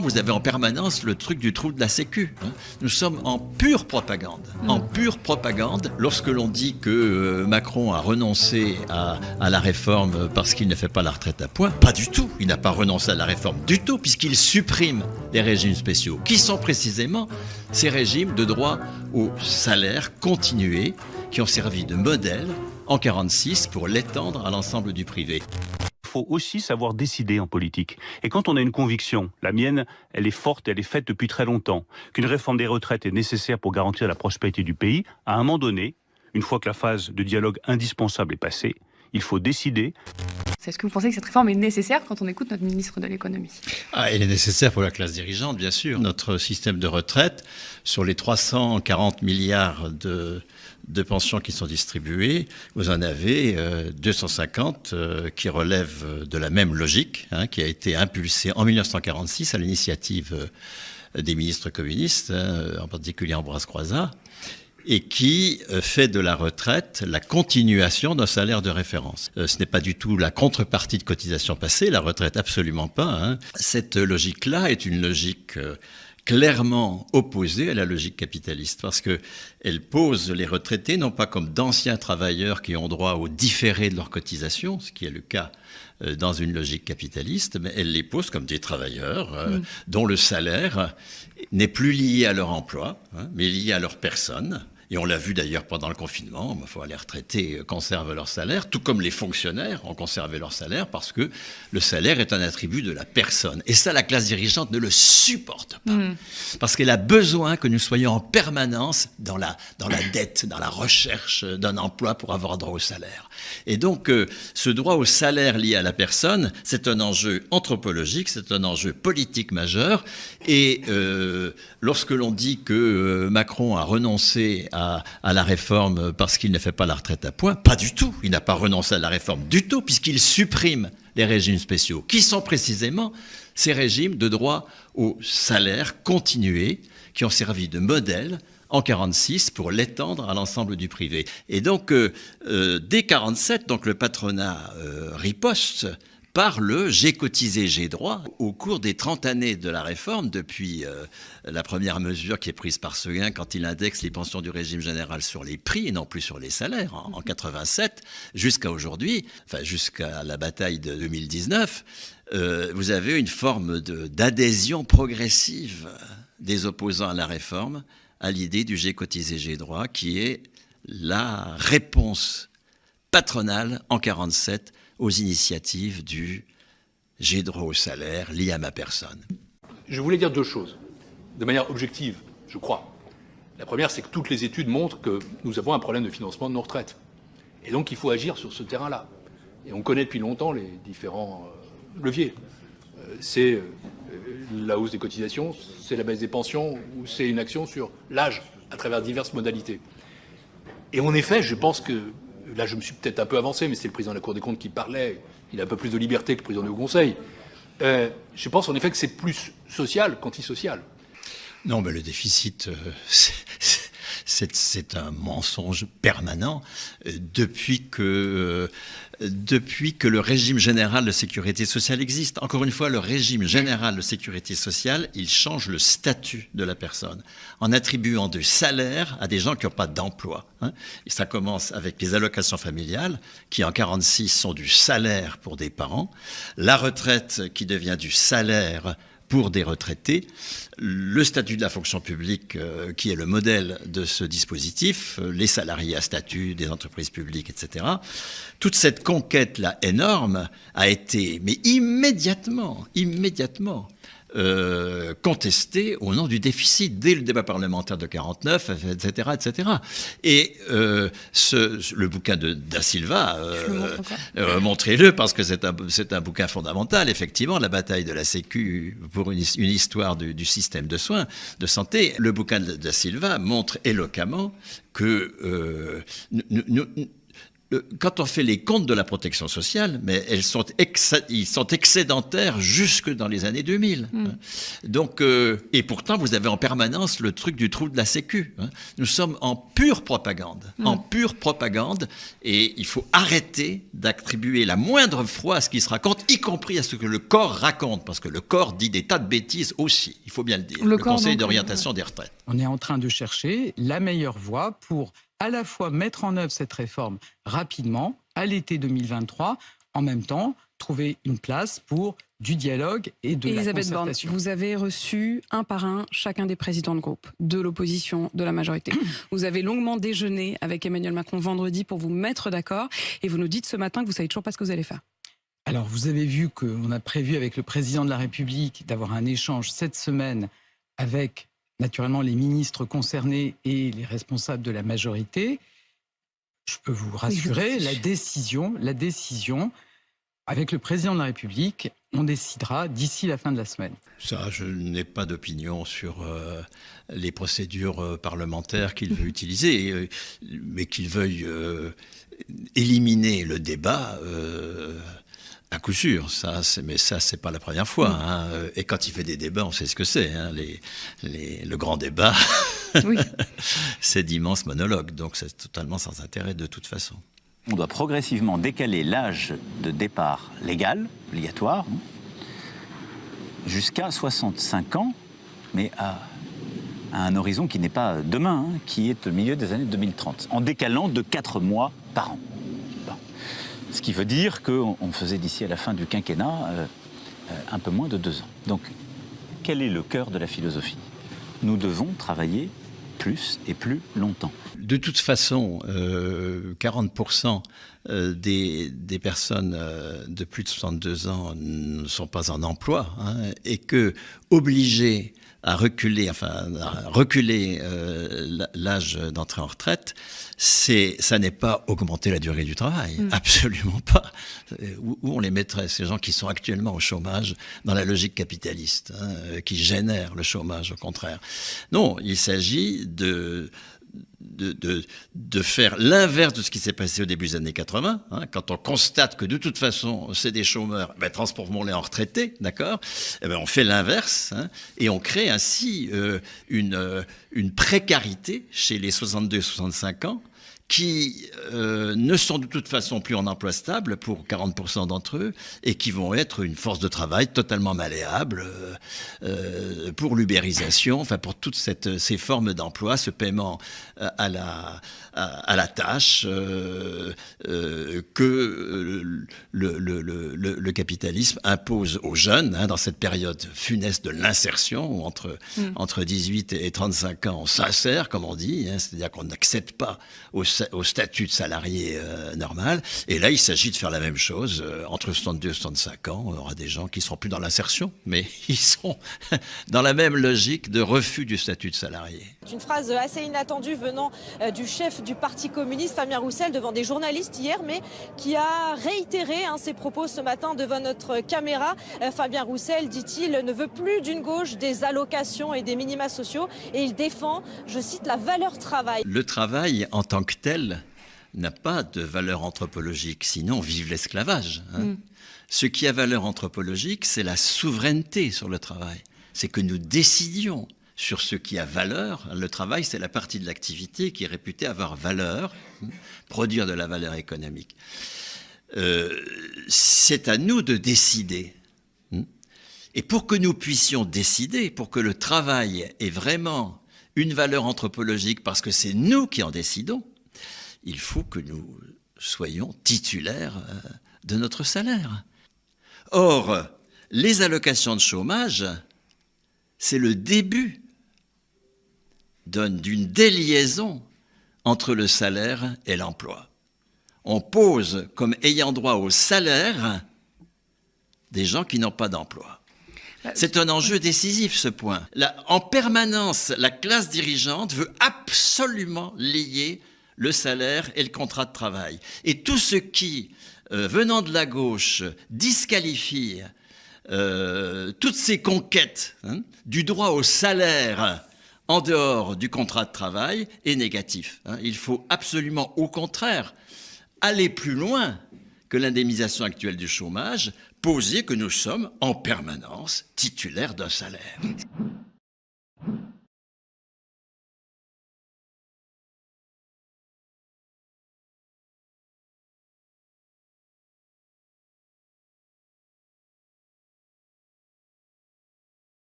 Vous avez en permanence le truc du trou de la Sécu. Nous sommes en pure propagande. En pure propagande, lorsque l'on dit que Macron a renoncé à la réforme parce qu'il ne fait pas la retraite à point, pas du tout. Il n'a pas renoncé à la réforme du tout, puisqu'il supprime les régimes spéciaux, qui sont précisément ces régimes de droit au salaire continué, qui ont servi de modèle en 1946 pour l'étendre à l'ensemble du privé. Il faut aussi savoir décider en politique. Et quand on a une conviction, la mienne, elle est forte, elle est faite depuis très longtemps, qu'une réforme des retraites est nécessaire pour garantir la prospérité du pays, à un moment donné, une fois que la phase de dialogue indispensable est passée, il faut décider. Est-ce que vous pensez que cette réforme est nécessaire quand on écoute notre ministre de l'économie ? Elle est nécessaire pour la classe dirigeante, bien sûr. Notre système de retraite, sur les 340 milliards de pensions qui sont distribuées, vous en avez 250 qui relèvent de la même logique, qui a été impulsée en 1946 à l'initiative des ministres communistes, en particulier Ambroise Croizat, et qui fait de la retraite la continuation d'un salaire de référence. Ce n'est pas du tout la contrepartie de cotisation passée, la retraite absolument pas. Cette logique-là est une logique clairement opposée à la logique capitaliste, parce qu'elle pose les retraités non pas comme d'anciens travailleurs qui ont droit au différé de leur cotisation, ce qui est le cas dans une logique capitaliste, mais elle les pose comme des travailleurs dont le salaire n'est plus lié à leur emploi, mais lié à leur personne. Et on l'a vu d'ailleurs pendant le confinement, les retraités conservent leur salaire, tout comme les fonctionnaires ont conservé leur salaire, parce que le salaire est un attribut de la personne. Et ça, la classe dirigeante ne le supporte pas. Parce qu'elle a besoin que nous soyons en permanence dans la dette, dans la recherche d'un emploi pour avoir droit au salaire. Et donc, ce droit au salaire lié à la personne, c'est un enjeu anthropologique, c'est un enjeu politique majeur. Et lorsque l'on dit que Macron a renoncé à la réforme parce qu'il ne fait pas la retraite à point, pas du tout. Il n'a pas renoncé à la réforme du tout, puisqu'il supprime les régimes spéciaux, qui sont précisément ces régimes de droit au salaire continué, qui ont servi de modèle en 1946 pour l'étendre à l'ensemble du privé. Et donc, dès 1947, donc le patronat riposte par le « j'ai cotisé, j'ai droit ». Au cours des 30 années de la réforme, depuis la première mesure qui est prise par Seguin quand il indexe les pensions du régime général sur les prix et non plus sur les salaires, en 87, jusqu'à aujourd'hui, enfin jusqu'à la bataille de 2019, vous avez une forme d'adhésion progressive des opposants à la réforme à l'idée du « j'ai cotisé, j'ai droit », qui est la réponse patronale en 47 aux initiatives du « j'ai droit au salaire lié à ma personne ». Je voulais dire deux choses, de manière objective, je crois. La première, c'est que toutes les études montrent que nous avons un problème de financement de nos retraites. Et donc, il faut agir sur ce terrain-là. Et on connaît depuis longtemps les différents leviers. C'est la hausse des cotisations, c'est la baisse des pensions, ou c'est une action sur l'âge, à travers diverses modalités. Et en effet, je pense que là, je me suis peut-être un peu avancé, mais c'est le président de la Cour des comptes qui parlait. Il a un peu plus de liberté que le président du Haut Conseil. Je pense en effet que c'est plus social qu'antisocial. Non, mais le déficit, c'est un mensonge permanent depuis que le régime général de sécurité sociale existe. Encore une fois, le régime général de sécurité sociale, il change le statut de la personne en attribuant du salaire à des gens qui n'ont pas d'emploi. Et ça commence avec les allocations familiales qui, en 1946, sont du salaire pour des parents, la retraite qui devient du salaire pour des retraités, le statut de la fonction publique qui est le modèle de ce dispositif, les salariés à statut des entreprises publiques, etc. Toute cette conquête-là énorme a été, mais immédiatement, contestée au nom du déficit dès le débat parlementaire de 49, etc., etc. Et le bouquin de Da Silva, montrez-le parce que c'est un bouquin fondamental, effectivement, la bataille de la Sécu pour une histoire du système de soins, de santé. Le bouquin de Da Silva montre éloquemment que quand on fait les comptes de la protection sociale, mais ils sont excédentaires jusque dans les années 2000. Donc, et pourtant, vous avez en permanence le truc du trou de la Sécu. Nous sommes en pure propagande, et il faut arrêter d'attribuer la moindre foi à ce qui se raconte, y compris à ce que le corps raconte, parce que le corps dit des tas de bêtises aussi, il faut bien le dire, le Conseil d'orientation des retraites. On est en train de chercher la meilleure voie pour à la fois mettre en œuvre cette réforme rapidement, à l'été 2023, en même temps, trouver une place pour du dialogue et de la concertation. Borne, vous avez reçu un par un chacun des présidents de groupe, de l'opposition, de la majorité. Vous avez longuement déjeuné avec Emmanuel Macron vendredi pour vous mettre d'accord, et vous nous dites ce matin que vous savez toujours pas ce que vous allez faire. Alors, vous avez vu qu'on a prévu avec le président de la République d'avoir un échange cette semaine avec naturellement les ministres concernés et les responsables de la majorité. Je peux vous rassurer, la décision, avec le président de la République, on décidera d'ici la fin de la semaine. Ça, je n'ai pas d'opinion sur les procédures parlementaires qu'il veut utiliser, mais qu'il veuille éliminer le débat. À coup sûr, mais ça, c'est pas la première fois. Et quand il fait des débats, on sait ce que c'est. Le grand débat, c'est d'immenses monologues. Donc c'est totalement sans intérêt de toute façon. On doit progressivement décaler l'âge de départ légal, obligatoire, jusqu'à 65 ans, mais à un horizon qui n'est pas demain, qui est au milieu des années 2030, en décalant de 4 mois par an. Ce qui veut dire qu'on faisait d'ici à la fin du quinquennat un peu moins de 2 ans. Donc, quel est le cœur de la philosophie ? Nous devons travailler plus et plus longtemps. De toute façon, 40% des personnes de plus de 62 ans ne sont pas en emploi, et que obliger à reculer l'âge d'entrée en retraite, ça n'est pas augmenter la durée du travail, absolument pas. Où on les mettrait, ces gens qui sont actuellement au chômage, dans la logique capitaliste, qui génèrent le chômage, au contraire. Non, il s'agit de faire l'inverse de ce qui s'est passé au début des années 80. Quand on constate que de toute façon, c'est des chômeurs, transformons-les en retraités, d'accord ? On fait l'inverse, et on crée ainsi une précarité chez les 62-65 ans, qui ne sont de toute façon plus en emploi stable pour 40% d'entre eux, et qui vont être une force de travail totalement malléable pour l'ubérisation, pour toutes ces formes d'emploi, ce paiement à la tâche que le capitalisme impose aux jeunes, dans cette période funeste de l'insertion, où entre 18 et 35 ans on s'insère, comme on dit, c'est-à-dire qu'on n'accède pas au statut de salarié normal. Et là, il s'agit de faire la même chose. Entre 62 et 65 ans, on aura des gens qui ne seront plus dans l'insertion, mais ils seront dans la même logique de refus du statut de salarié. Une phrase assez inattendue venant du chef du Parti communiste, Fabien Roussel, devant des journalistes hier, mais qui a réitéré ses propos ce matin devant notre caméra. Fabien Roussel, dit-il, ne veut plus d'une gauche des allocations et des minima sociaux, et il défend, je cite, la valeur travail. Le travail, en tant que tel, n'a pas de valeur anthropologique, sinon vive l'esclavage. Ce qui a valeur anthropologique, c'est la souveraineté sur le travail. C'est que nous décidions sur ce qui a valeur. Le travail, c'est la partie de l'activité qui est réputée avoir valeur, produire de la valeur économique. C'est à nous de décider. Et pour que nous puissions décider, pour que le travail ait vraiment une valeur anthropologique, parce que c'est nous qui en décidons, il faut que nous soyons titulaires de notre salaire. Or, les allocations de chômage, c'est le début d'une déliaison entre le salaire et l'emploi. On pose comme ayant droit au salaire des gens qui n'ont pas d'emploi. C'est un enjeu décisif, ce point. En permanence, la classe dirigeante veut absolument lier le salaire et le contrat de travail. Et tout ce qui, venant de la gauche, disqualifie toutes ces conquêtes du droit au salaire en dehors du contrat de travail est négatif. Il faut absolument, au contraire, aller plus loin que l'indemnisation actuelle du chômage, poser que nous sommes en permanence titulaires d'un salaire.